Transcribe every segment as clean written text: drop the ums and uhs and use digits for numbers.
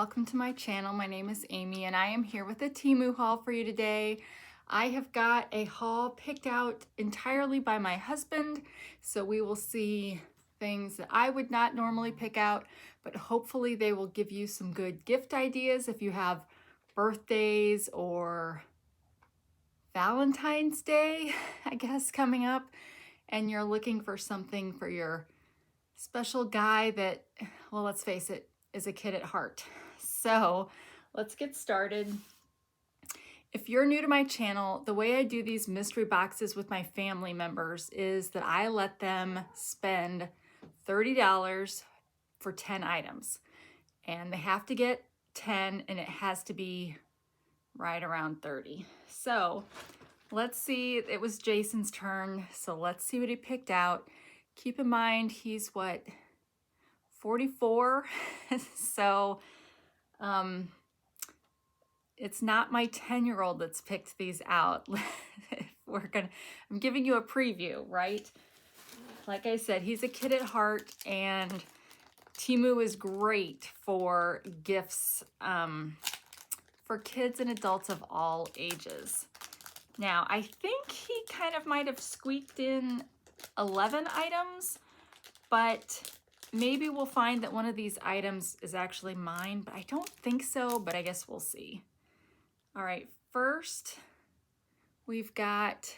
welcome to my channel. My name is Amy and I am here with a Temu haul for you today. I have got a haul picked out entirely by my husband, so we will see things that I would not normally pick out, but hopefully they will give you some good gift ideas if you have birthdays or Valentine's Day, I guess, coming up, and you're looking for something for your special guy that, well, let's face it, is a kid at heart. So let's get started. If you're new to my channel, the way I do these mystery boxes with my family members is that I let them spend $30 for 10 items. And they have to get 10 and it has to be right around 30. So let's see, it was Jason's turn. So let's see what he picked out. Keep in mind, he's what, 44? So it's not my 10-year-old that's picked these out. I'm giving you a preview, right? Like I said, he's a kid at heart, and Temu is great for gifts for kids and adults of all ages. Now, I think he kind of might have squeaked in 11 items, but maybe we'll find that one of these items is actually mine, but I don't think so, but I guess we'll see. All right, first we've got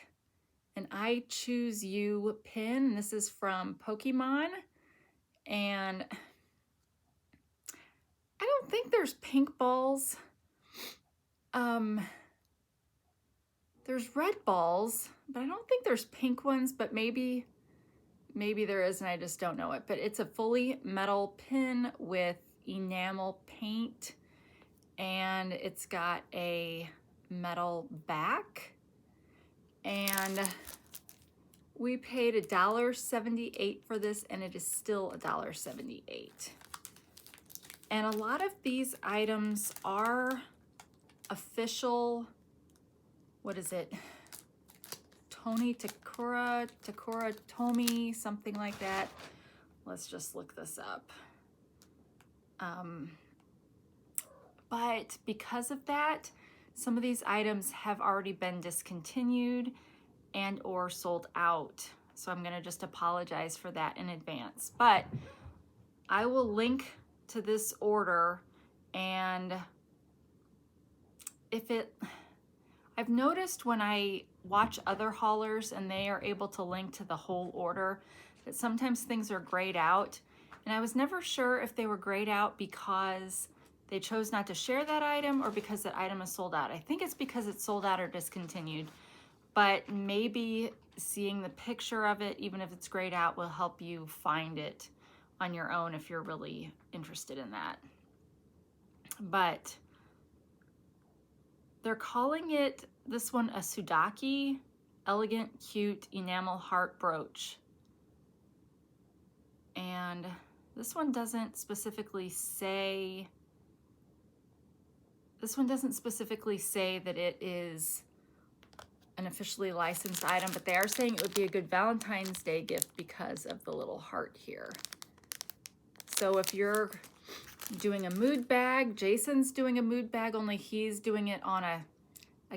an I Choose You pin. This is from Pokemon, and I don't think there's pink balls. There's red balls, but I don't think there's pink ones, but maybe there is and I just don't know it. But it's a fully metal pin with enamel paint, and it's got a metal back, and we paid $1.78 for this, and it is still $1.78. And a lot of these items are official, what is it? Takura Tomy, something like that. Let's just look this up. But because of that, some of these items have already been discontinued and or sold out. So I'm gonna just apologize for that in advance. But I will link to this order, and I've noticed when I watch other haulers and they are able to link to the whole order, that sometimes things are grayed out. And I was never sure if they were grayed out because they chose not to share that item or because that item is sold out. I think it's because it's sold out or discontinued, but maybe seeing the picture of it, even if it's grayed out, will help you find it on your own if you're really interested in that. But they're calling it, this one, a Sudaki Elegant Cute Enamel Heart Brooch. And this one doesn't specifically say that it is an officially licensed item, but they are saying it would be a good Valentine's Day gift because of the little heart here. So if you're doing a mood bag, Jason's doing a mood bag, only he's doing it on a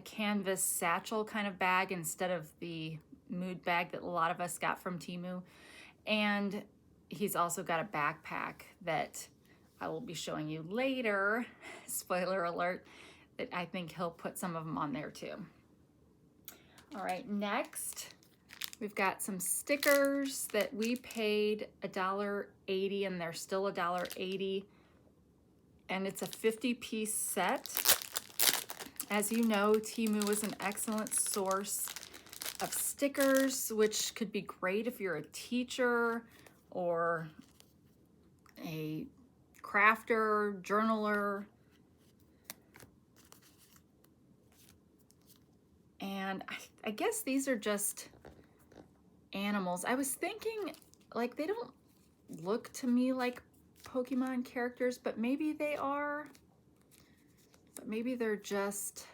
canvas satchel kind of bag instead of the mood bag that a lot of us got from Temu. And he's also got a backpack that I will be showing you later, spoiler alert, that I think he'll put some of them on there too. All right, next we've got some stickers that we paid $1.80, and they're still $1.80. And it's a 50-piece set. As you know, Temu is an excellent source of stickers, which could be great if you're a teacher or a crafter, journaler. And I guess these are just animals. I was thinking, like, they don't look to me like Pokemon characters, but maybe they are. But maybe they're just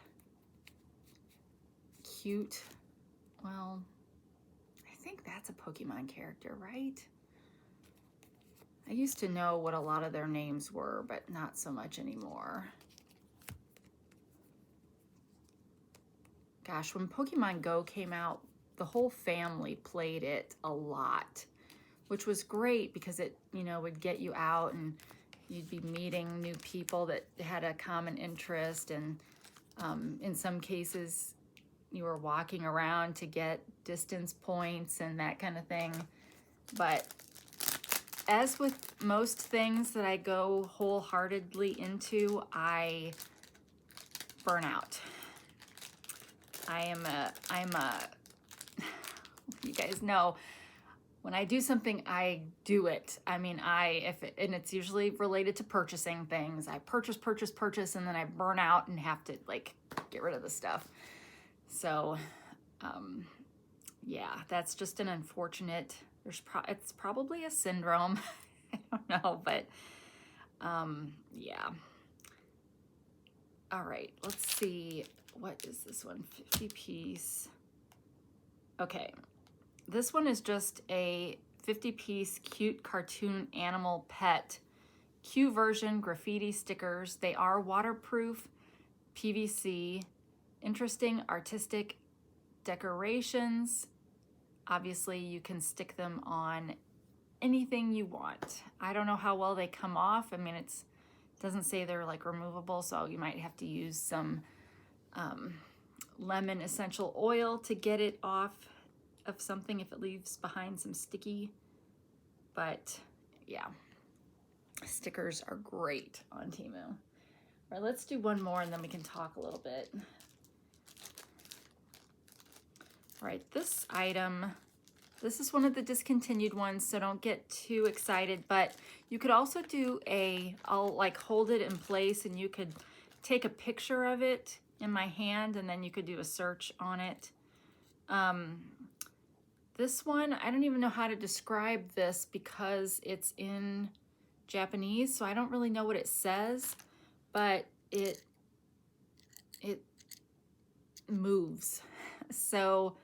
cute. Well, I think that's a Pokemon character, right? I used to know what a lot of their names were, but not so much anymore. Gosh, when Pokemon Go came out, the whole family played it a lot, which was great because it, you know, would get you out and you'd be meeting new people that had a common interest. And in some cases, you were walking around to get distance points and that kind of thing. But as with most things that I go wholeheartedly into, I burn out. I'm a, you guys know, when I do something, I do it. I mean, and it's usually related to purchasing things. I purchase, and then I burn out and have to like get rid of the stuff. So, yeah, that's just an unfortunate, it's probably a syndrome. I don't know, but, yeah. All right, let's see. What is this one? 50 piece. Okay. This one is just a 50 piece cute cartoon animal pet. Q version graffiti stickers. They are waterproof PVC. Interesting artistic decorations. Obviously, you can stick them on anything you want. I don't know how well they come off. I mean, it doesn't say they're like removable, so you might have to use some lemon essential oil to get it off of something if it leaves behind some sticky. But yeah, stickers are great on Temu. All right, let's do one more and then we can talk a little bit. All right, this item, this is one of the discontinued ones, so don't get too excited, but you could also do I'll like hold it in place and you could take a picture of it in my hand and then you could do a search on it. This one, I don't even know how to describe this because it's in Japanese, so I don't really know what it says, but it moves. So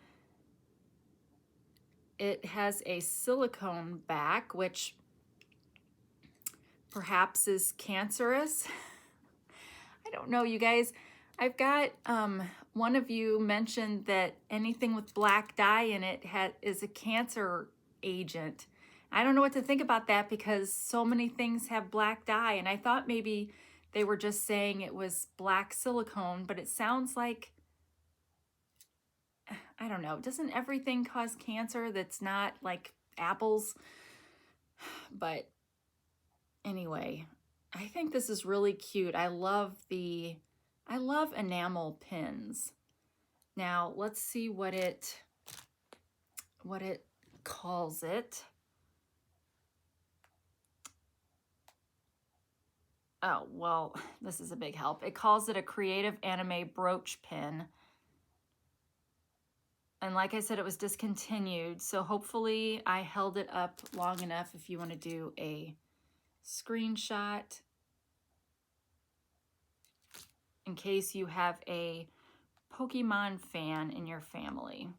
it has a silicone back, which perhaps is cancerous. I don't know, you guys. I've got one of you mentioned that anything with black dye in it is a cancer agent. I don't know what to think about that because so many things have black dye, and I thought maybe they were just saying it was black silicone, but it sounds like, I don't know, doesn't everything cause cancer that's not like apples? But anyway, I think this is really cute. I love enamel pins. Now let's see what it calls it. Oh, well, this is a big help. It calls it a creative anime brooch pin. And like I said, it was discontinued. So hopefully I held it up long enough if you want to do a screenshot in case you have a Pokemon fan in your family.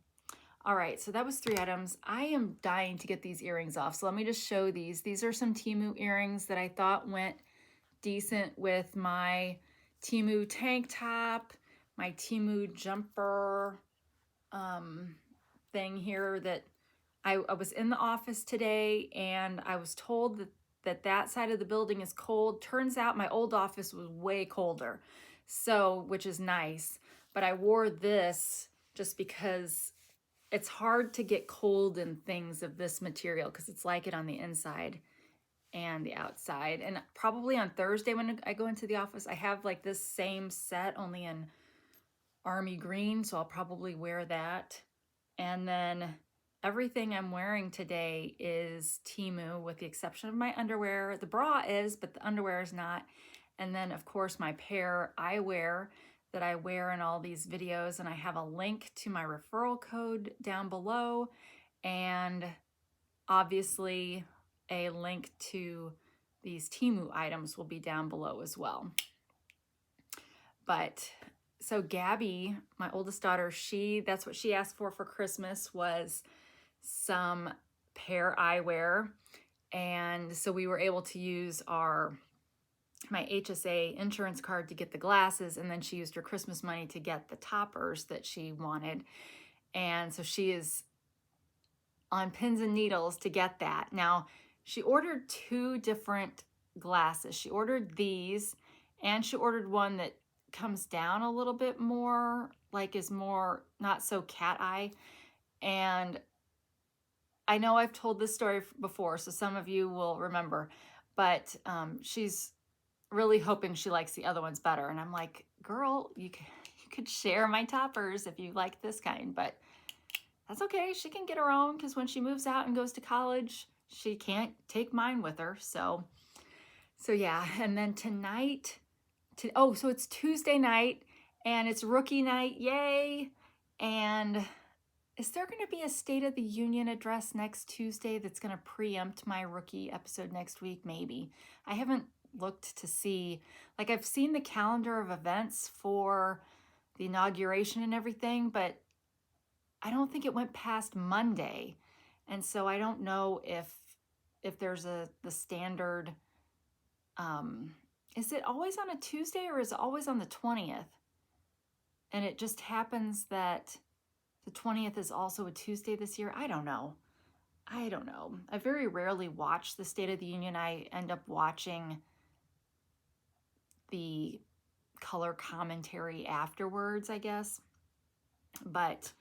All right, so that was 3 items. I am dying to get these earrings off. So let me just show these. These are some Temu earrings that I thought went decent with my Temu tank top, my Temu jumper thing here that I was in the office today and I was told that side of the building is cold. Turns out my old office was way colder, so which is nice. But I wore this just because it's hard to get cold in things of this material because it's like it on the inside and the outside. And probably on Thursday when I go into the office, I have like this same set only in army green, so I'll probably wear that. And then everything I'm wearing today is Temu with the exception of my underwear. The bra is, but the underwear is not. And then of course my pair eyewear that I wear in all these videos, and I have a link to my referral code down below, and obviously a link to these Temu items will be down below as well. But so Gabby, my oldest daughter, that's what she asked for Christmas was some pair eyewear. And so we were able to use my HSA insurance card to get the glasses, and then she used her Christmas money to get the toppers that she wanted. And so she is on pins and needles to get that. Now, she ordered 2 different glasses. She ordered these, and she ordered one that comes down a little bit more, like is more not so cat eye. And I know I've told this story before, so some of you will remember, but she's really hoping she likes the other ones better. And I'm like, girl, you could share my toppers if you like this kind, but that's okay. She can get her own, because when she moves out and goes to college, she can't take mine with her. So yeah. And then tonight, so it's Tuesday night and it's rookie night. Yay. And is there going to be a State of the Union address next Tuesday that's going to preempt my rookie episode next week? Maybe. I haven't looked to see. Like, I've seen the calendar of events for the inauguration and everything, but I don't think it went past Monday. And so I don't know if there's the standard, is it always on a Tuesday or is it always on the 20th? And it just happens that the 20th is also a Tuesday this year. I don't know. I very rarely watch the State of the Union. I end up watching the color commentary afterwards, I guess. But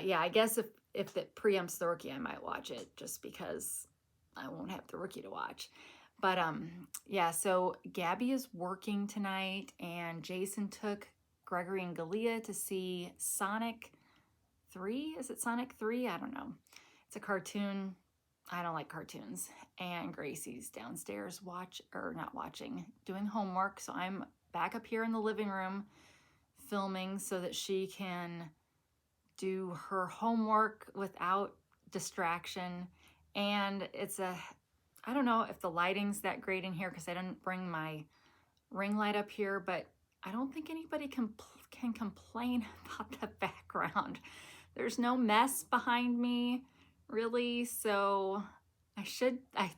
yeah, I guess if it preempts the rookie, I might watch it, just because I won't have the rookie to watch. But yeah, so Gabby is working tonight, and Jason took Gregory and Galia to see Sonic 3. Is it Sonic 3? I don't know. It's a cartoon. I don't like cartoons. And Gracie's downstairs doing homework. So I'm back up here in the living room filming so that she can do her homework without distraction. And I don't know if the lighting's that great in here because I didn't bring my ring light up here, but I don't think anybody can complain about the background. There's no mess behind me, really, so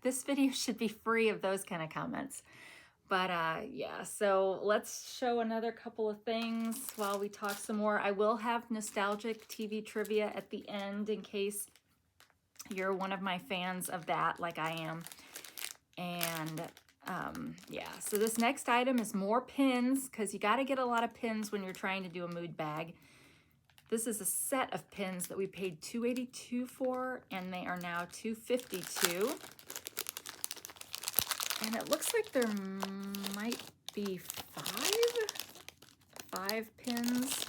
this video should be free of those kind of comments. But yeah, so let's show another couple of things while we talk some more. I will have nostalgic TV trivia at the end in case you're one of my fans of that, like I am. And yeah, so this next item is more pins, because you got to get a lot of pins when you're trying to do a mood bag. This is a set of pins that we paid $2.82 for, and they are now $2.52. And it looks like there might be five pins.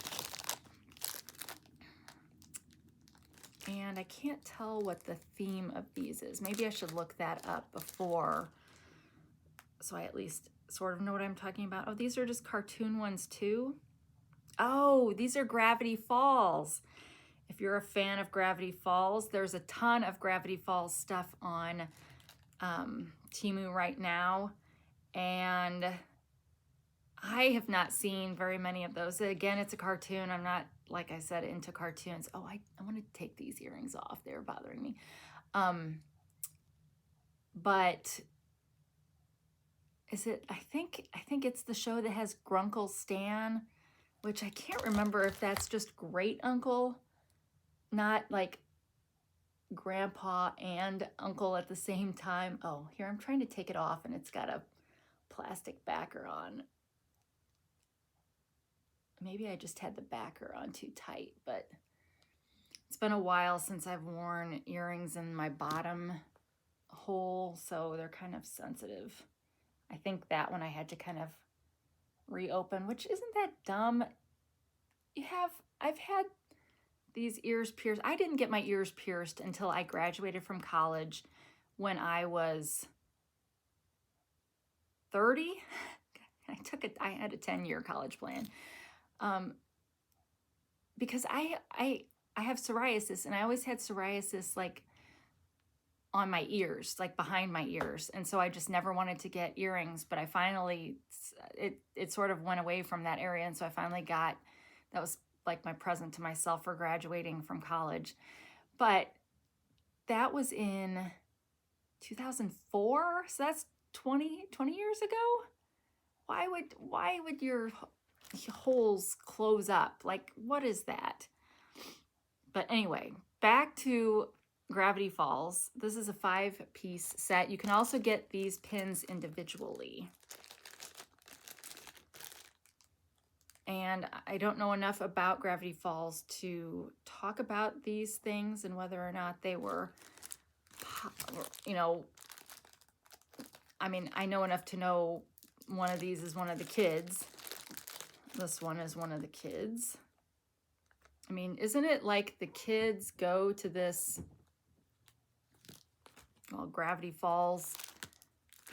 And I can't tell what the theme of these is. Maybe I should look that up before, so I at least sort of know what I'm talking about. Oh, these are just cartoon ones too. Oh, these are Gravity Falls. If you're a fan of Gravity Falls, there's a ton of Gravity Falls stuff on Temu right now. And I have not seen very many of those. Again, it's a cartoon. I'm not, like I said, into cartoons. Oh, I want to take these earrings off. They're bothering me. But is it, I think it's the show that has Grunkle Stan, which I can't remember if that's just great uncle, not like grandpa and uncle at the same time. Oh, here, I'm trying to take it off and it's got a plastic backer on. Maybe I just had the backer on too tight, but it's been a while since I've worn earrings in my bottom hole, so they're kind of sensitive. I think that one I had to kind of reopen, which isn't that dumb. I've had these ears pierced. I didn't get my ears pierced until I graduated from college when I was 30. I had a 10-year college plan. Because I have psoriasis, and I always had psoriasis like on my ears, like behind my ears. And so I just never wanted to get earrings, but I finally, it sort of went away from that area. And so I finally that was like my present to myself for graduating from college. But that was in 2004? So that's 20 years ago? Why would your holes close up? Like, what is that? But anyway, back to Gravity Falls. This is a 5-piece set. You can also get these pins individually. And I don't know enough about Gravity Falls to talk about these things and whether or not they were, you know, I mean, I know enough to know one of these is one of the kids. This one is one of the kids. I mean, isn't it like the kids go to this, well, Gravity Falls?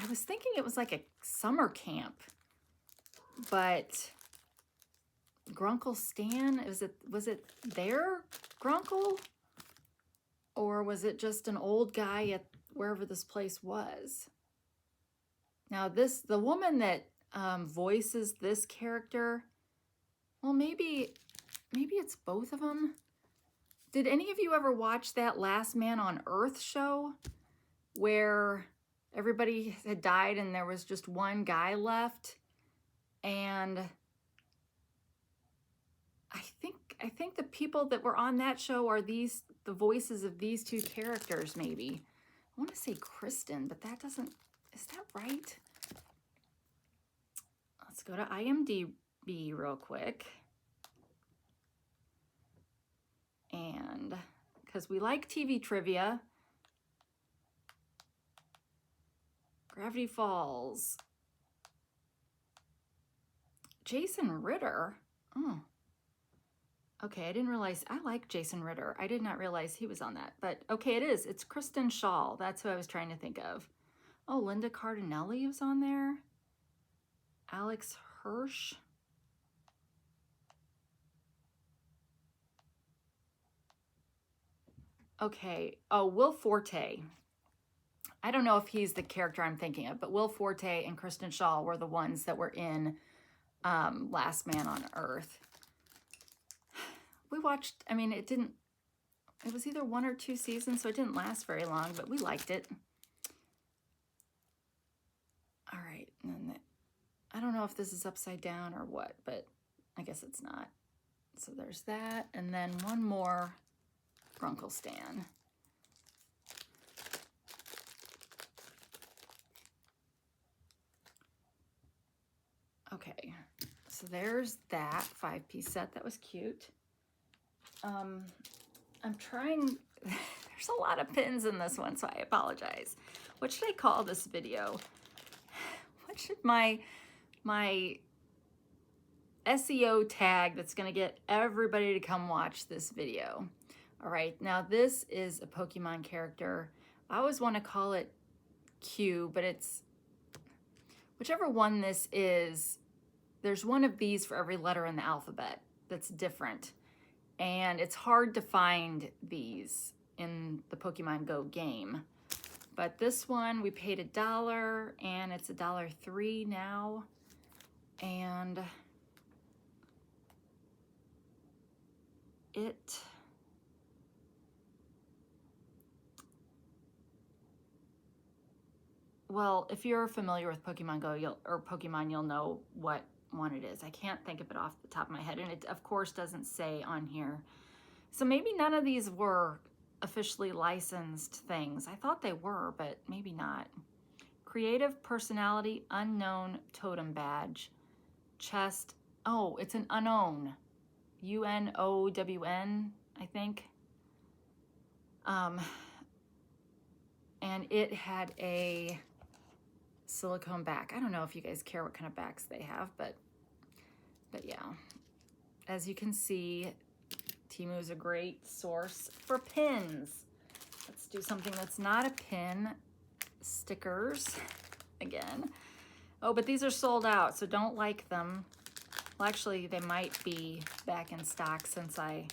I was thinking it was like a summer camp, but Grunkle Stan, was it their Grunkle? Or was it just an old guy at wherever this place was? Now the woman that voices this character, well, maybe it's both of them. Did any of you ever watch that Last Man on Earth show where everybody had died and there was just one guy left? And I think the people that were on that show are the voices of these two characters, maybe. I want to say Kristen, but that doesn't, is that right? Let's go to IMDb real quick. And because we like TV trivia, Gravity Falls. Jason Ritter. Oh. Okay, I didn't realize, I like Jason Ritter. I did not realize he was on that, but okay, it is. It's Kristen Schaal. That's who I was trying to think of. Oh, Linda Cardinelli was on there. Alex Hirsch. Okay, oh, Will Forte. I don't know if he's the character I'm thinking of, but Will Forte and Kristen Schaal were the ones that were in Last Man on Earth. We watched, I mean, it was either 1 or 2 seasons, so it didn't last very long, but we liked it. All right, and then I don't know if this is upside down or what, but I guess it's not. So there's that, and then one more Grunkle Stan. Okay, so there's that 5-piece set. That was cute. I'm trying, there's a lot of pins in this one, so I apologize. What should I call this video? What should my SEO tag that's gonna get everybody to come watch this video? All right, now this is a Pokemon character. I always wanna call it Q, but it's, whichever one this is, there's one of these for every letter in the alphabet that's different. And it's hard to find these in the Pokemon Go game. But this one, we paid $1 and it's $1.03 now. And it, well, if you're familiar with Pokemon Go you'll know what one it is. I can't think of it off the top of my head, and it of course doesn't say on here. So maybe none of these were officially licensed things. I thought they were, but maybe not. Creative Personality Unknown Totem Badge. Chest. Oh, it's an unknown. UNOWN, I think. And it had a silicone back. I don't know if you guys care what kind of backs they have, but yeah. As you can see, Temu is a great source for pins. Let's do something that's not a pin. Stickers, again. Oh, but these are sold out, so don't like them. Well, actually, they might be back in stock since I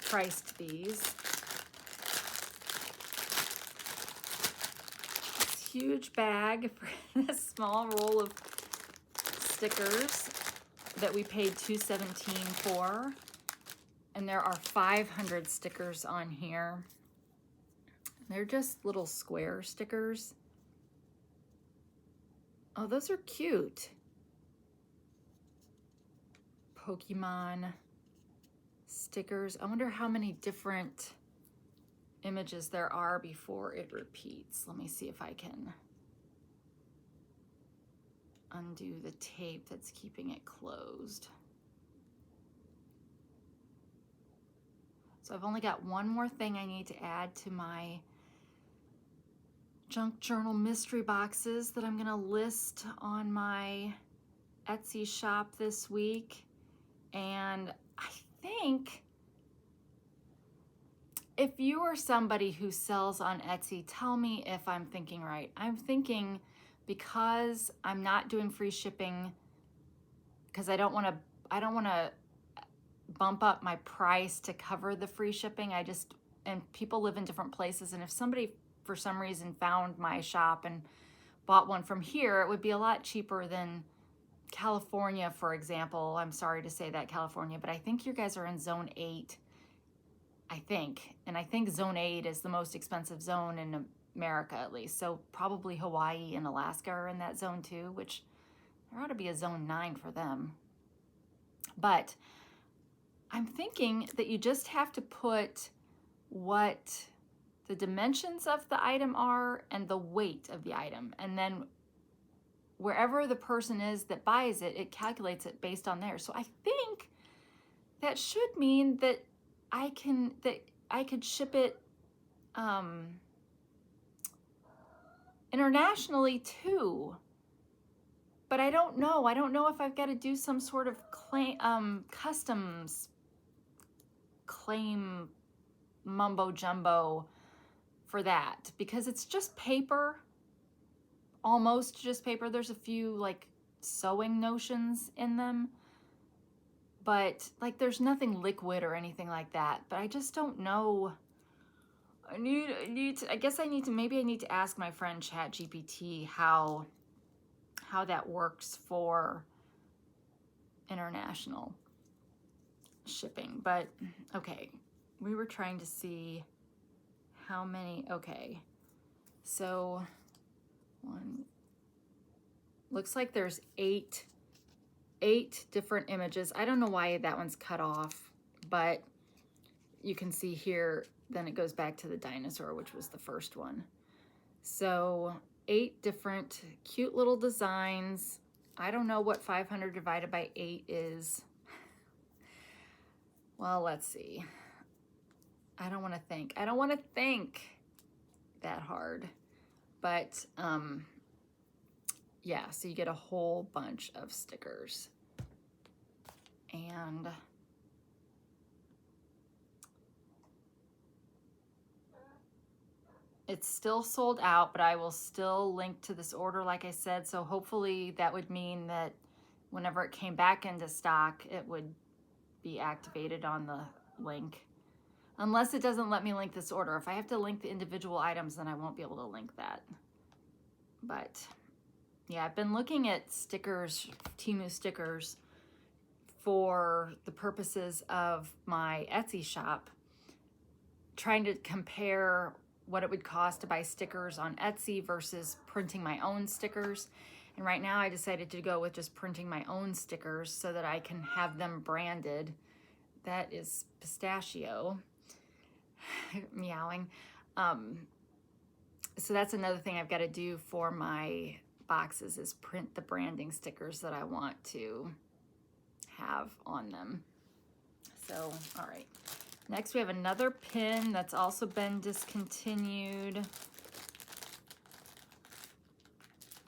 priced these. This huge bag for this small roll of stickers that we paid $2.17 for. And there are 500 stickers on here. They're just little square stickers. Oh, those are cute. Pokemon stickers. I wonder how many different images there are before it repeats. Let me see if I can undo the tape that's keeping it closed. So I've only got one more thing I need to add to my junk journal mystery boxes that I'm gonna list on my Etsy shop this week. And I think if you are somebody who sells on Etsy, tell me if I'm thinking right. I'm thinking because I'm not doing free shipping, because I don't want to bump up my price to cover the free shipping. And people live in different places, and if somebody for some reason found my shop and bought one from here, it would be a lot cheaper than California, for example. I'm sorry to say that, California, but I think you guys are in zone 8, I think. And I think zone 8 is the most expensive zone in America, at least. So probably Hawaii and Alaska are in that zone too, which there ought to be a zone 9 for them. But I'm thinking that you just have to put what the dimensions of the item are and the weight of the item. And then wherever the person is that buys it, it calculates it based on there. So I think that should mean that I could ship it internationally too. But I don't know. I don't know if I've got to do some sort of customs claim mumbo jumbo for that, because it's just paper, almost just paper. There's a few like sewing notions in them, but like there's nothing liquid or anything like that. But I just don't know. I guess I need to ask my friend ChatGPT how that works for international shipping. But okay, we were trying to see how many. Okay, so looks like there's eight different images. I don't know why that one's cut off, but you can see here, then it goes back to the dinosaur, which was the first one. So 8 different cute little designs. I don't know what 500 divided by 8 is. Well, let's see. I don't want to think that hard. But yeah, so you get a whole bunch of stickers. And it's still sold out, but I will still link to this order, like I said. So hopefully that would mean that whenever it came back into stock, it would be activated on the link. Unless it doesn't let me link this order. If I have to link the individual items, then I won't be able to link that. But yeah, I've been looking at stickers, Temu stickers, for the purposes of my Etsy shop, trying to compare what it would cost to buy stickers on Etsy versus printing my own stickers. And right now I decided to go with just printing my own stickers so that I can have them branded. That is pistachio. Meowing. So that's another thing I've got to do for my boxes, is print the branding stickers that I want to have on them. So, all right. Next, we have another pin that's also been discontinued.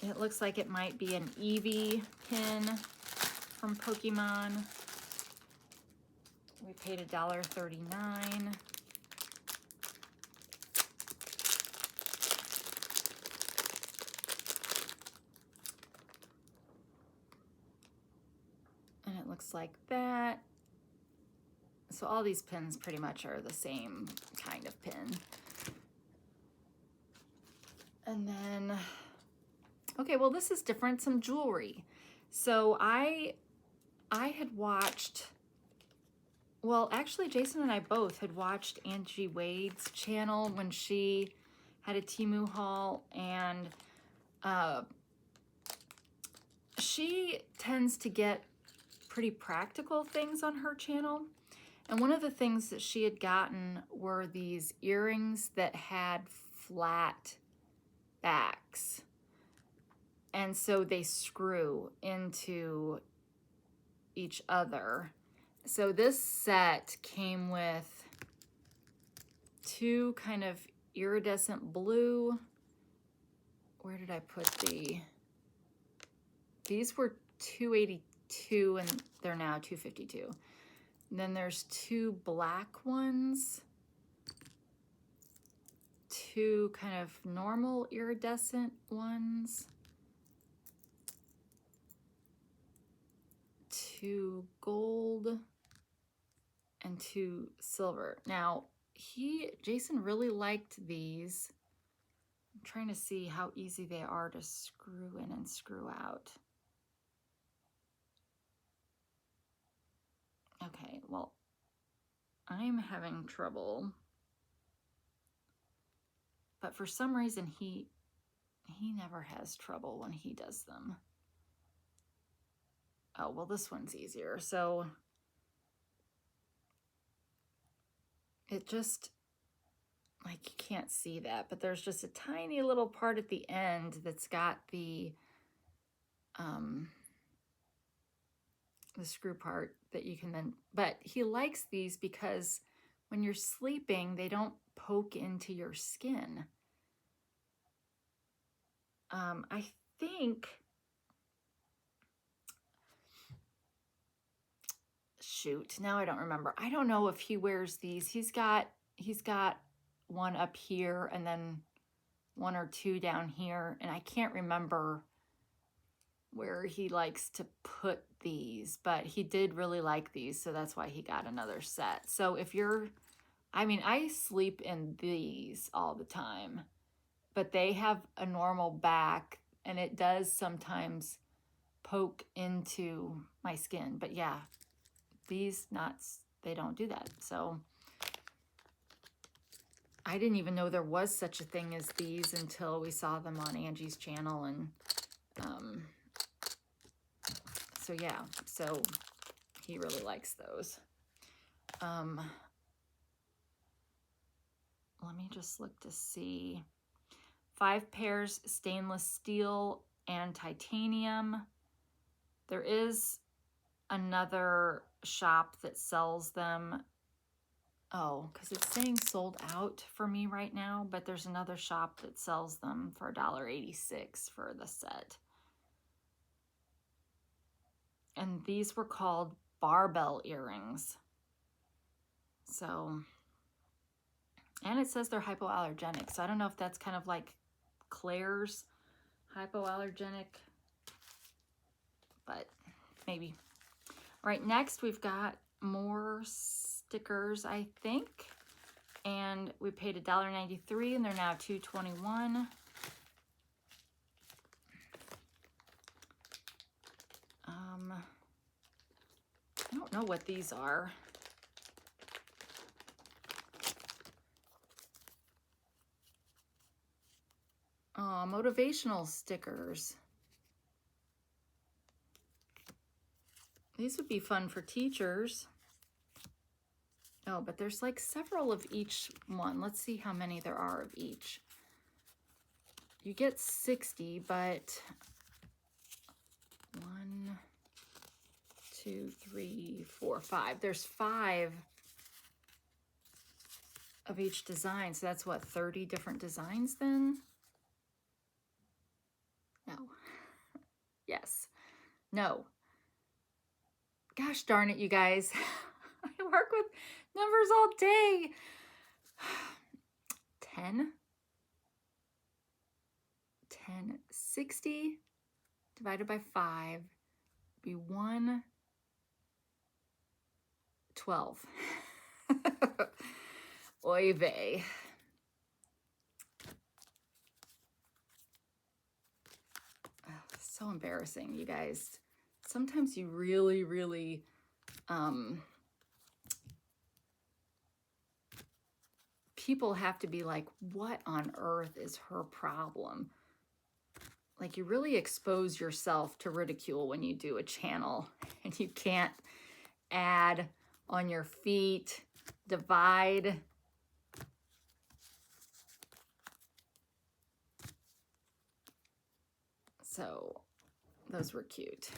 It looks like it might be an Eevee pin from Pokemon. We paid $1.39. And it looks like that. So all these pins pretty much are the same kind of pin. And then, okay, well, this is different, some jewelry. So I had watched, well, actually Jason and I both had watched Angie Wade's channel when she had a Temu haul, and she tends to get pretty practical things on her channel. And one of the things that she had gotten were these earrings that had flat backs. And so they screw into each other. So this set came with two kind of iridescent blue. Where did I put these were $282 and they're now $252. And then there's two black ones, two kind of normal iridescent ones, two gold, and two silver. Now, Jason really liked these. I'm trying to see how easy they are to screw in and screw out. Okay, well, I'm having trouble. But for some reason, he never has trouble when he does them. Oh, well, this one's easier. So it just, like, you can't see that, but there's just a tiny little part at the end that's got the screw part that you can then, but he likes these because when you're sleeping, they don't poke into your skin. I think, shoot, now I don't remember. I don't know if he wears these. He's got one up here and then one or two down here, and I can't remember where he likes to put these, but he did really like these, so that's why he got another set. So if you're, I mean, I sleep in these all the time, but they have a normal back, and it does sometimes poke into my skin. But yeah, these nuts, they don't do that. So I didn't even know there was such a thing as these until we saw them on Angie's channel. And so yeah, so he really likes those. Let me just look to see. 5 pairs stainless steel and titanium. There is another shop that sells them. Oh, because it's saying sold out for me right now, but there's another shop that sells them for $1.86 for the set. And these were called barbell earrings. So, and it says they're hypoallergenic. So I don't know if that's kind of like Claire's hypoallergenic, but maybe. All right, next we've got more stickers, I think. And we paid $1.93 and they're now $2.21. I don't know what these are. Oh, motivational stickers. These would be fun for teachers. Oh, but there's like several of each one. Let's see how many there are of each. You get 60, but 1, 2, 3, 4, 5. There's 5 of each design. So that's what, 30 different designs then? No. Yes. No. Gosh darn it, you guys. I work with numbers all day. 10. 60 divided by 5 be 1, 12. Oy vey. Oh, so embarrassing, you guys. Sometimes you really, really people have to be like, what on earth is her problem? Like, you really expose yourself to ridicule when you do a channel, and you can't add on your feet, divide. So those were cute.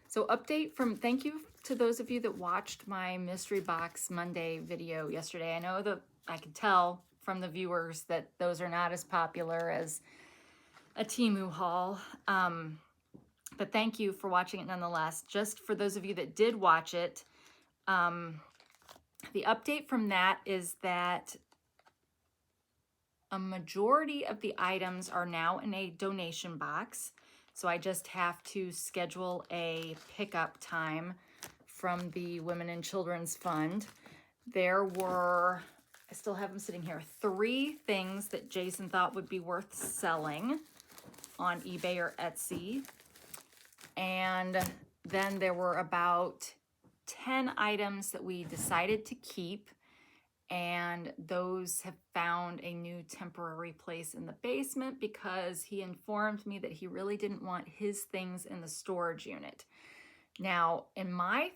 So update from, thank you to those of you that watched my Mystery Box Monday video yesterday. I know that I could tell from the viewers that those are not as popular as a Temu haul. But thank you for watching it nonetheless. Just for those of you that did watch it, the update from that is that a majority of the items are now in a donation box. So I just have to schedule a pickup time from the Women and Children's Fund. There were, I still have them sitting here, 3 things that Jason thought would be worth selling on eBay or Etsy. And then there were about 10 items that we decided to keep, and those have found a new temporary place in the basement because he informed me that he really didn't want his things in the storage unit. Now, in my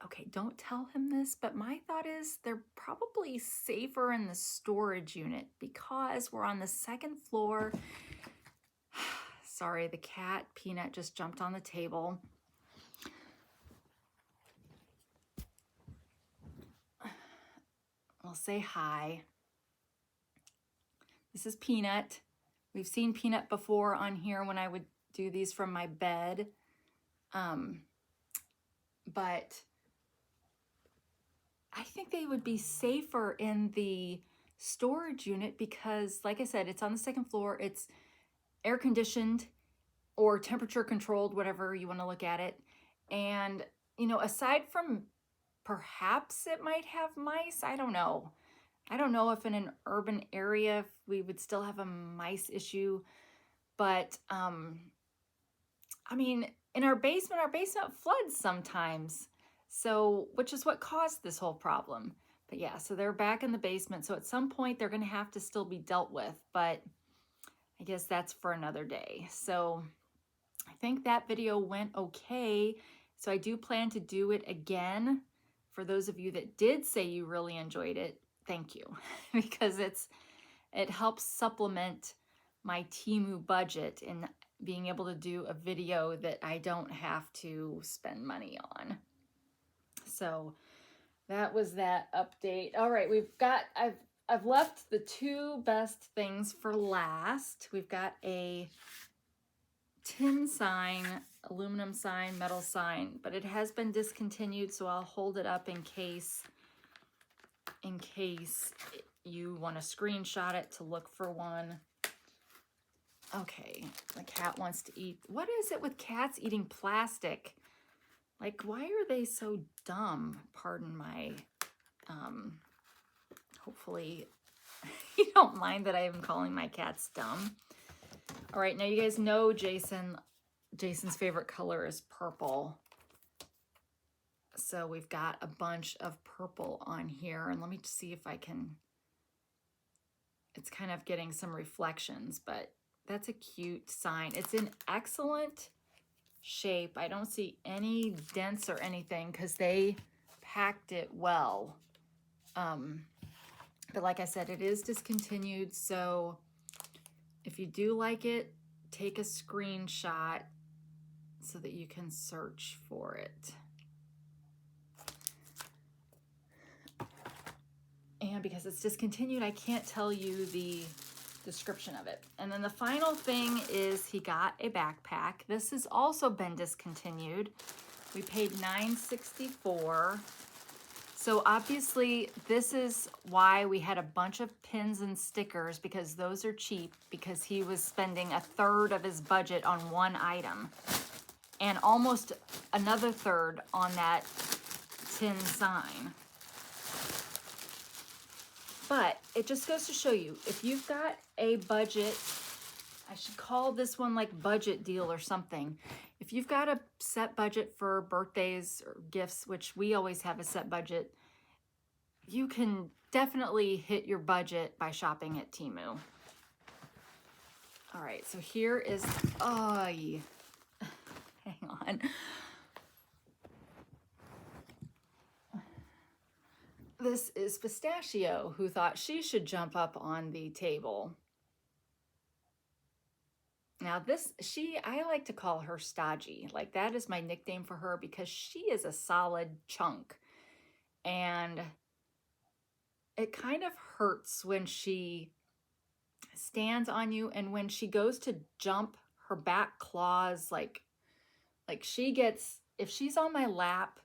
okay, don't tell him this, but my thought is they're probably safer in the storage unit because we're on the 2nd floor. Sorry, the cat, Peanut, just jumped on the table. I'll say hi. This is Peanut. We've seen Peanut before on here when I would do these from my bed. But I think they would be safer in the storage unit because, like I said, it's on the 2nd floor. It's air conditioned or temperature controlled, whatever you want to look at it. And, you know, aside from perhaps it might have mice, I don't know. I don't know if in an urban area if we would still have a mice issue, but I mean, in our basement floods sometimes. So, which is what caused this whole problem. But yeah, so they're back in the basement. So at some point they're going to have to still be dealt with, but I guess that's for another day. So I think that video went okay. So I do plan to do it again. For those of you that did say you really enjoyed it, thank you. Because it helps supplement my Temu budget in being able to do a video that I don't have to spend money on. So that was that update. All right, I've left the 2 best things for last. We've got a tin sign, aluminum sign, metal sign, but it has been discontinued, so I'll hold it up in case you want to screenshot it to look for one. Okay, the cat wants to eat. What is it with cats eating plastic? Like, why are they so dumb? Pardon my, hopefully you don't mind that I am calling my cats dumb. All right, now you guys know Jason's favorite color is purple. So we've got a bunch of purple on here, and let me see if I can, it's kind of getting some reflections, but that's a cute sign. It's in excellent shape. I don't see any dents or anything because they packed it well. But like I said, it is discontinued, so if you do like it, take a screenshot so that you can search for it. And because it's discontinued, I can't tell you the description of it. And then the final thing is he got a backpack. This has also been discontinued. We paid $9.64. So obviously this is why we had a bunch of pins and stickers, because those are cheap, because he was spending 1/3 of his budget on one item and almost another 1/3 on that tin sign. But it just goes to show you, if you've got a budget, I should call this one like budget deal or something. If you've got a set budget for birthdays or gifts, which we always have a set budget, you can definitely hit your budget by shopping at Temu. All right, so here is, oh, hang on. This is Pistachio, who thought she should jump up on the table. Now this, I like to call her stodgy. Like, that is my nickname for her because she is a solid chunk. And it kind of hurts when she stands on you, and when she goes to jump, her back claws, like she gets, if she's on my lap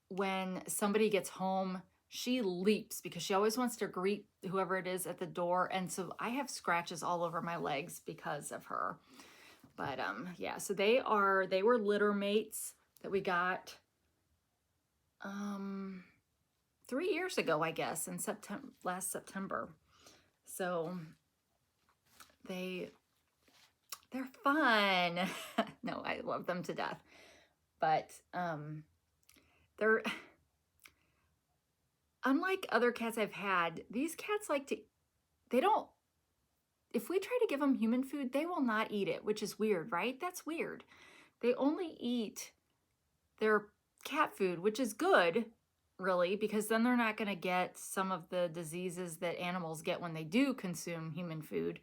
when somebody gets home, she leaps because she always wants to greet whoever it is at the door. And so I have scratches all over my legs because of her. But yeah, so they were litter mates that we got 3 years ago, I guess, in last September. So they're fun. No, I love them to death. But they're, unlike other cats I've had, these cats like to, they don't, if we try to give them human food, they will not eat it, which is weird, right? That's weird. They only eat their cat food, which is good, really, because then they're not going to get some of the diseases that animals get when they do consume human food.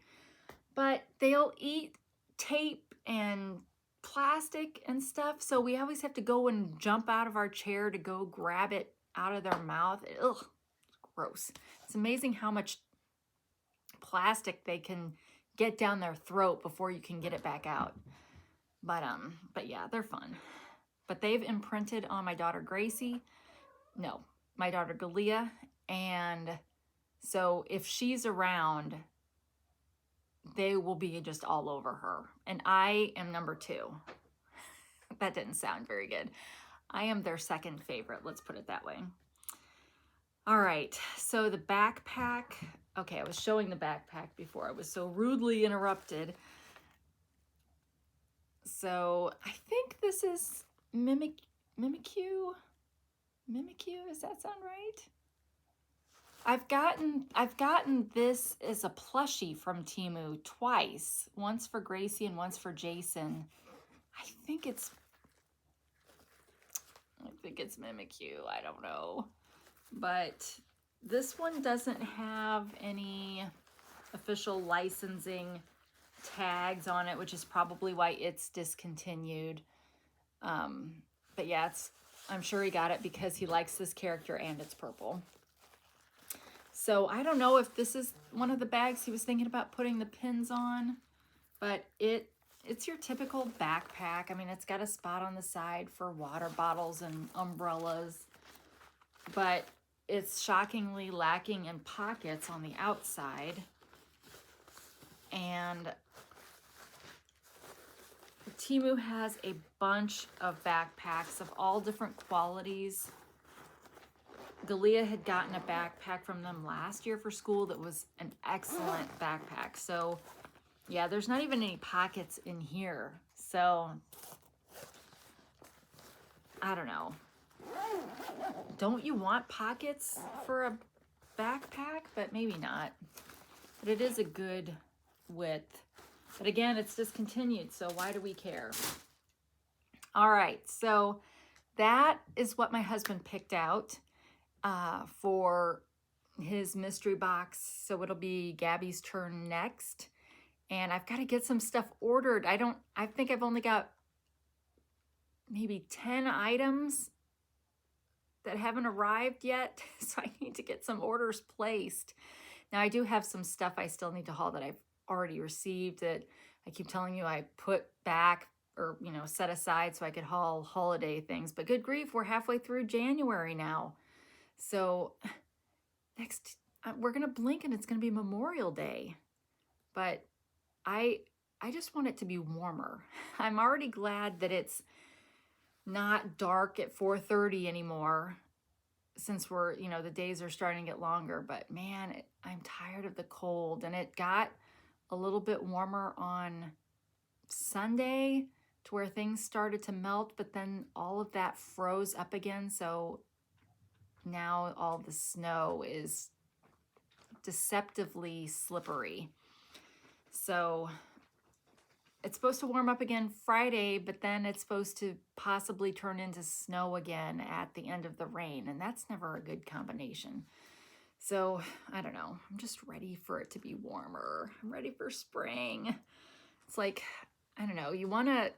But they'll eat tape and plastic and stuff, so we always have to go and jump out of our chair to go grab it out of their mouth. Ugh, it's gross. It's amazing how much plastic they can get down their throat before you can get it back out. But yeah, they're fun. But they've imprinted on my daughter Gracie, no, my daughter Galia, and so if she's around, they will be just all over her. And I am number 2. That didn't sound very good. I am their second favorite, let's put it that way. All right, so the backpack. Okay, I was showing the backpack before I was so rudely interrupted. So I think this is Mimikyu. Mimikyu, does that sound right? I've gotten this as a plushie from Temu twice. Once for Gracie and once for Jason. I think it's Mimikyu. I don't know. But this one doesn't have any official licensing tags on it, which is probably why it's discontinued. But yeah, I'm sure he got it because he likes this character and it's purple. So I don't know if this is one of the bags he was thinking about putting the pins on, but it's your typical backpack. I mean, it's got a spot on the side for water bottles and umbrellas, but it's shockingly lacking in pockets on the outside. And Temu has a bunch of backpacks of all different qualities. Galia had gotten a backpack from them last year for school that was an excellent backpack. So yeah, there's not even any pockets in here. So I don't know. Don't you want pockets for a backpack? But maybe not. But it is a good width. But again, it's discontinued, so why do we care? All right, so that is what my husband picked out for his mystery box. So it'll be Gabby's turn next. And I've got to get some stuff ordered. I think I've only got maybe 10 items that haven't arrived yet. So I need to get some orders placed. Now I do have some stuff I still need to haul that I've already received that I keep telling you I put back or, you know, set aside so I could haul holiday things. But good grief, we're halfway through January now. So next, we're going to blink and it's going to be Memorial Day. But I just want it to be warmer. I'm already glad that it's not dark at 4:30 anymore, since we're, you know, the days are starting to get longer. But man, I'm tired of the cold. And it got a little bit warmer on Sunday to where things started to melt, but then all of that froze up again. So now all the snow is deceptively slippery. So it's supposed to warm up again Friday, but then it's supposed to possibly turn into snow again at the end of the rain, and that's never a good combination. So I don't know. I'm just ready for it to be warmer. I'm ready for spring. It's like, I don't know, you want to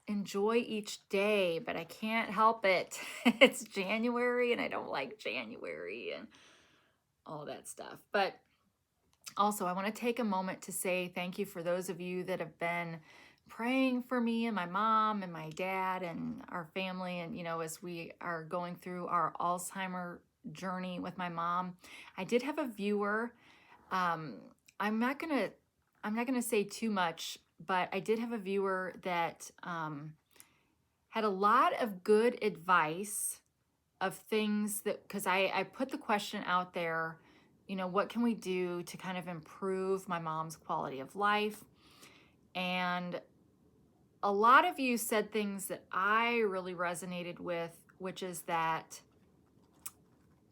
enjoy each day, but I can't help it. It's January and I don't like January and all that stuff. But also, I want to take a moment to say thank you for those of you that have been praying for me and my mom and my dad and our family. And, you know, as we are going through our Alzheimer journey with my mom, I did have a viewer. I'm not gonna say too much, but I did have a viewer that had a lot of good advice of things that, because I put the question out there, you know, what can we do to kind of improve my mom's quality of life? And a lot of you said things that I really resonated with, which is that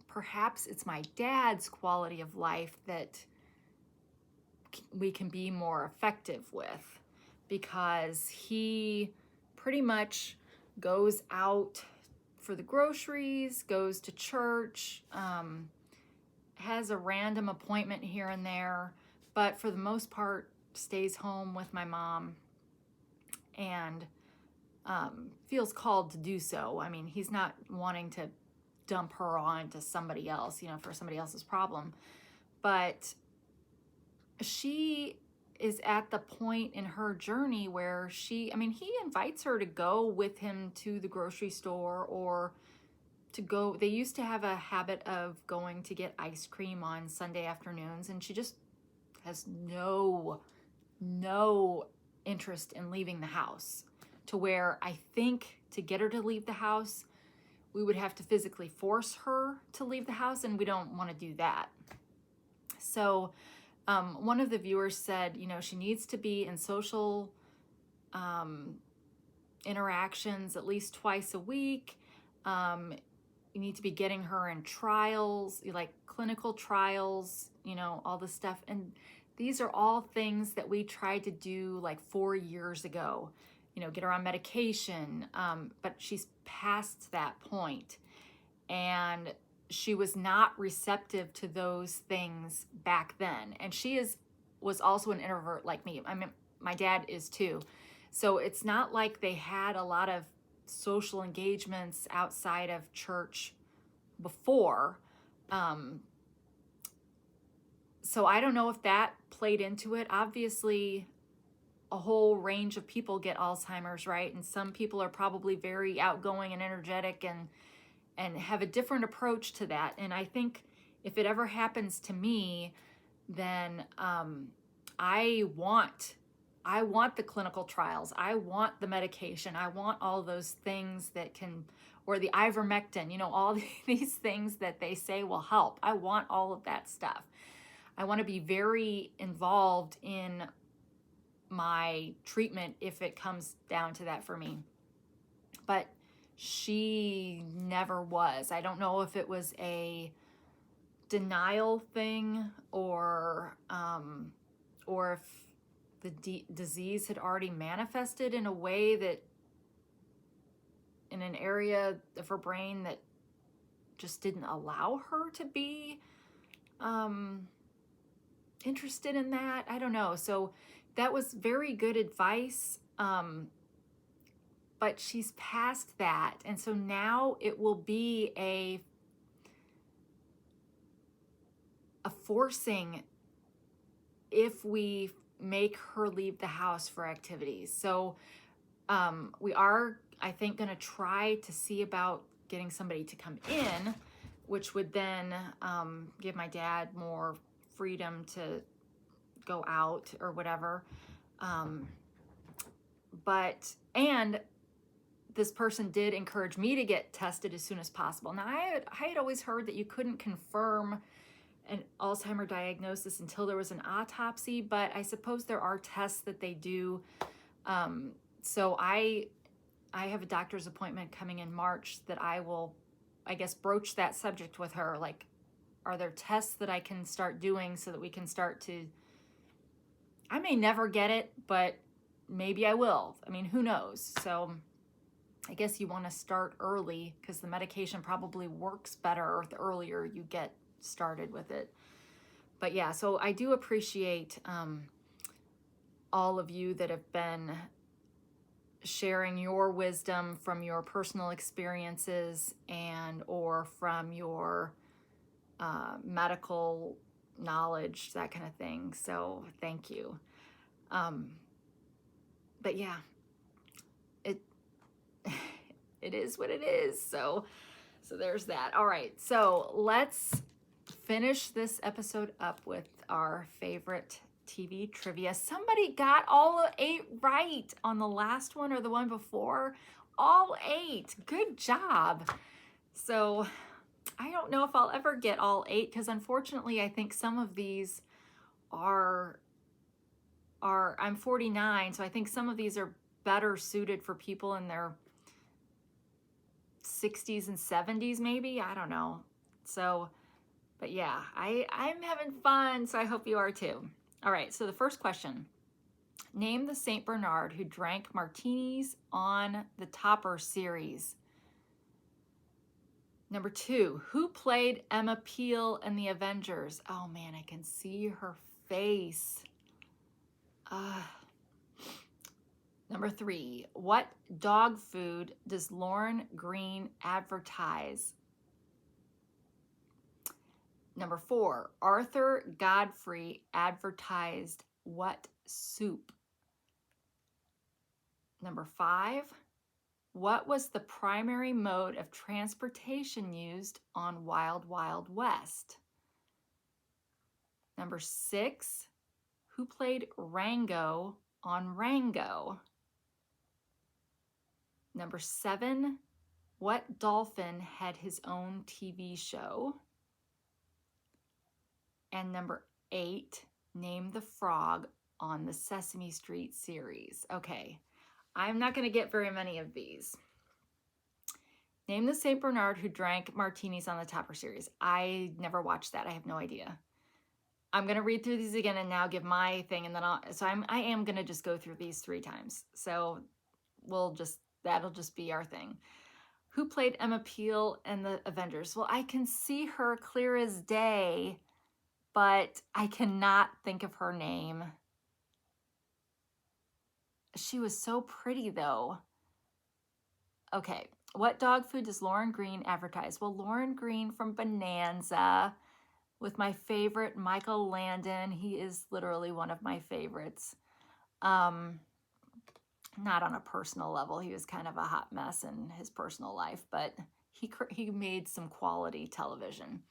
perhaps it's my dad's quality of life that we can be more effective with, because he pretty much goes out for the groceries, goes to church, has a random appointment here and there, but for the most part stays home with my mom and feels called to do so. I mean, he's not wanting to dump her on to somebody else, you know, for somebody else's problem, but she is at the point in her journey where he invites her to go with him to the grocery store, or to go, they used to have a habit of going to get ice cream on Sunday afternoons, and she just has no interest in leaving the house, to where I think to get her to leave the house, we would have to physically force her to leave the house, and we don't want to do that. So one of the viewers said, you know, she needs to be in social interactions at least twice a week. You need to be getting her in trials, like clinical trials, you know, all this stuff. And these are all things that we tried to do like 4 years ago, you know, get her on medication. But she's past that point, and she was not receptive to those things back then. And she was also an introvert like me. I mean, my dad is too. So it's not like they had a lot of social engagements outside of church before. So I don't know if that played into it. Obviously, a whole range of people get Alzheimer's, right? And some people are probably very outgoing and energetic and have a different approach to that. And I think if it ever happens to me, then I want the clinical trials. I want the medication. I want all those things that can, or the ivermectin, you know, all these things that they say will help. I want all of that stuff. I want to be very involved in my treatment if it comes down to that for me. But she never was. I don't know if it was a denial thing, or if the disease had already manifested in a way that, in an area of her brain that just didn't allow her to be interested in that. I don't know. So that was very good advice. But she's past that. And so now it will be a forcing if we make her leave the house for activities. So we are, I think, going to try to see about getting somebody to come in, which would then give my dad more freedom to go out or whatever. And this person did encourage me to get tested as soon as possible. Now, I had always heard that you couldn't confirm an Alzheimer diagnosis until there was an autopsy, but I suppose there are tests that they do. So I have a doctor's appointment coming in March that I I guess, broach that subject with her. Like, are there tests that I can start doing so that we can start to, I may never get it, but maybe I will. I mean, who knows? So I guess you want to start early because the medication probably works better the earlier you get started with it. But yeah, so I do appreciate all of you that have been sharing your wisdom from your personal experiences and or from your medical knowledge, that kind of thing. So thank you. But yeah, it it is what it is. So there's that. All right, so let's finish this episode up with our favorite TV trivia. Somebody got all 8 right on the last one or the one before. All 8. Good job. So I don't know if I'll ever get all 8 because unfortunately I think some of these are I'm 49, so I think some of these are better suited for people in their 60s and 70s maybe. I don't know. So, but yeah, I'm having fun, so I hope you are too. All right, so the first question. Name the St. Bernard who drank martinis on the Topper series. Number 2, who played Emma Peel in The Avengers? Oh man, I can see her face. Number 3, what dog food does Lauren Green advertise? Number 4, Arthur Godfrey advertised what soup? Number 5, what was the primary mode of transportation used on Wild Wild West? Number 6, who played Rango on Rango? Number 7, what dolphin had his own TV show? And number 8, name the frog on the Sesame Street series. Okay, I'm not going to get very many of these. Name the St. Bernard who drank martinis on the Topper series. I never watched that. I have no idea. I'm going to read through these again and now give my thing, and then I am going to just go through these 3 times. So that'll just be our thing. Who played Emma Peel in The Avengers? Well, I can see her clear as day, but I cannot think of her name. She was so pretty though. Okay, what dog food does Lauren Green advertise? Well, Lauren Green from Bonanza with my favorite Michael Landon. He is literally one of my favorites. Not on a personal level. He was kind of a hot mess in his personal life, but he made some quality television.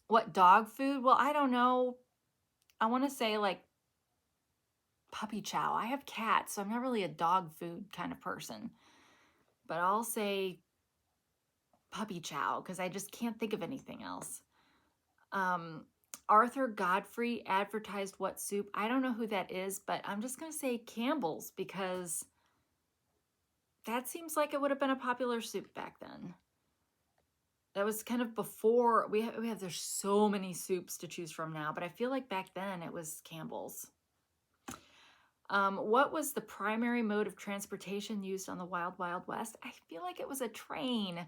What dog food? Well, I don't know. I want to say like puppy chow. I have cats, so I'm not really a dog food kind of person. But I'll say puppy chow because I just can't think of anything else. Arthur Godfrey advertised what soup? I don't know who that is, but I'm just going to say Campbell's because that seems like it would have been a popular soup back then. That was kind of before, there's so many soups to choose from now, but I feel like back then it was Campbell's. What was the primary mode of transportation used on the Wild Wild West? I feel like it was a train. It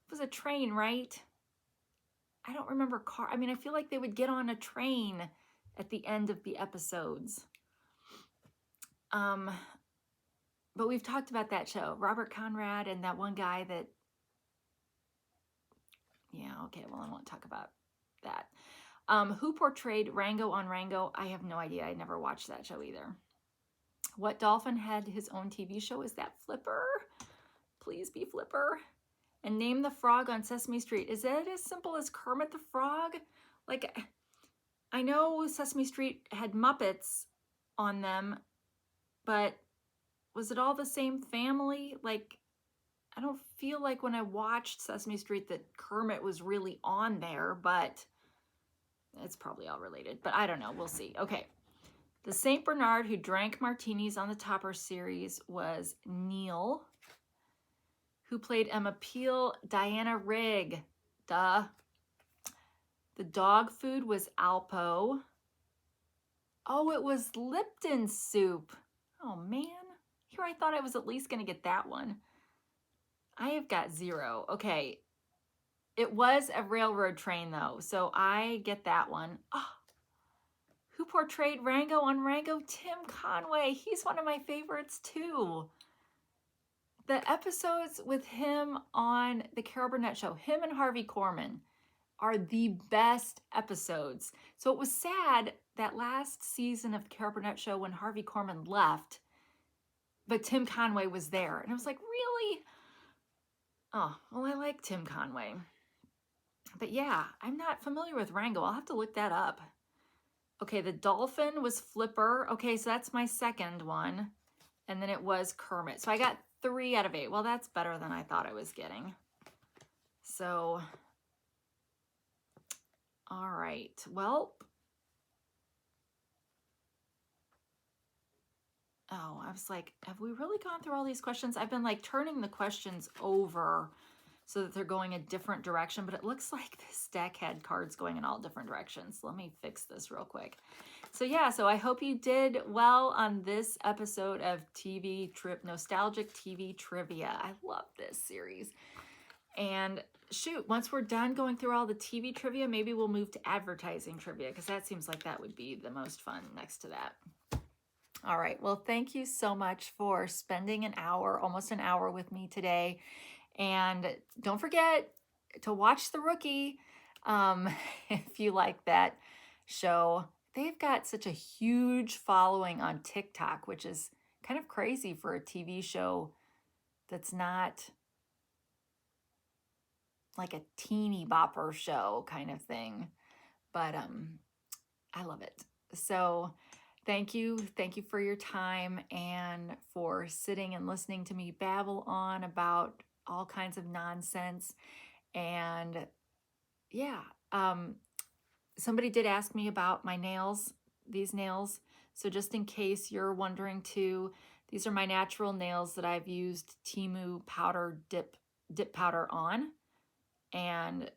was a train, right? I don't remember car. I mean, I feel like they would get on a train at the end of the episodes. But we've talked about that show. Robert Conrad and that one guy that, yeah, okay, well, I won't talk about that. Who portrayed Rango on Rango? I have no idea. I never watched that show either. What dolphin had his own TV show? Is that Flipper? Please be Flipper. And name the frog on Sesame Street. Is it as simple as Kermit the Frog? Like, I know Sesame Street had Muppets on them, but was it all the same family? Like, I don't feel like when I watched Sesame Street that Kermit was really on there, but it's probably all related. But I don't know. We'll see. Okay. The St. Bernard who drank martinis on the Topper series was Neil. Who played Emma Peel? Diana Rigg. Duh. The dog food was Alpo. Oh, it was Lipton soup. Oh, man. Here I thought I was at least going to get that one. I have got 0. Okay. It was a railroad train, though, so I get that one. Oh, who portrayed Rango on Rango? Tim Conway. He's one of my favorites, too. The episodes with him on the Carol Burnett Show, him and Harvey Korman, are the best episodes. So it was sad that last season of the Carol Burnett Show when Harvey Korman left, but Tim Conway was there. And I was like, really? Oh, well, I like Tim Conway. But yeah, I'm not familiar with Rango. I'll have to look that up. Okay, the dolphin was Flipper. Okay, so that's my second one. And then it was Kermit. So I got 3 out of 8. Well, that's better than I thought I was getting. So, all right. Well, oh, I was like, have we really gone through all these questions? I've been like turning the questions over so that they're going a different direction, but it looks like this deck had cards going in all different directions. Let me fix this real quick. So yeah, so I hope you did well on this episode of Nostalgic TV Trivia. I love this series. And shoot, once we're done going through all the TV trivia, maybe we'll move to advertising trivia, because that seems like that would be the most fun next to that. All right, well, thank you so much for spending an hour, almost an hour with me today. And don't forget to watch The Rookie if you like that show. They've got such a huge following on TikTok, which is kind of crazy for a TV show that's not like a teeny bopper show kind of thing. But I love it. So thank you for your time and for sitting and listening to me babble on about all kinds of nonsense. And yeah, somebody did ask me about my nails, these nails. So just in case you're wondering too, these are my natural nails that I've used Temu powder dip powder on. And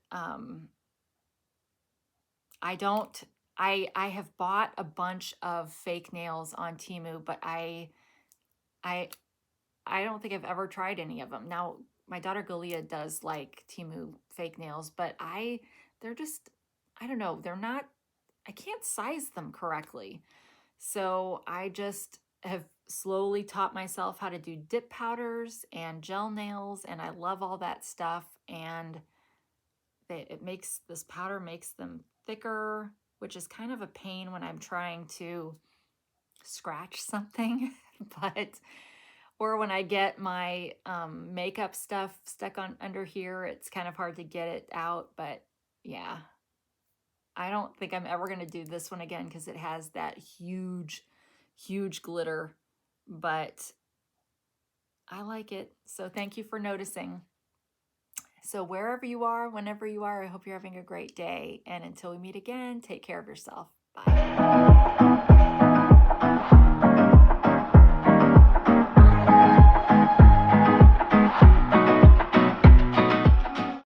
I have bought a bunch of fake nails on Temu, but I don't think I've ever tried any of them. Now, my daughter Galia does like Temu fake nails, but they're just, I don't know, I can't size them correctly. So I just have slowly taught myself how to do dip powders and gel nails, and I love all that stuff. And this powder makes them thicker, which is kind of a pain when I'm trying to scratch something, or when I get my makeup stuff stuck under here, it's kind of hard to get it out. But yeah, I don't think I'm ever going to do this one again because it has that huge glitter, but I like it. So thank you for noticing. So wherever you are, whenever you are, I hope you're having a great day. And until we meet again, take care of yourself. Bye.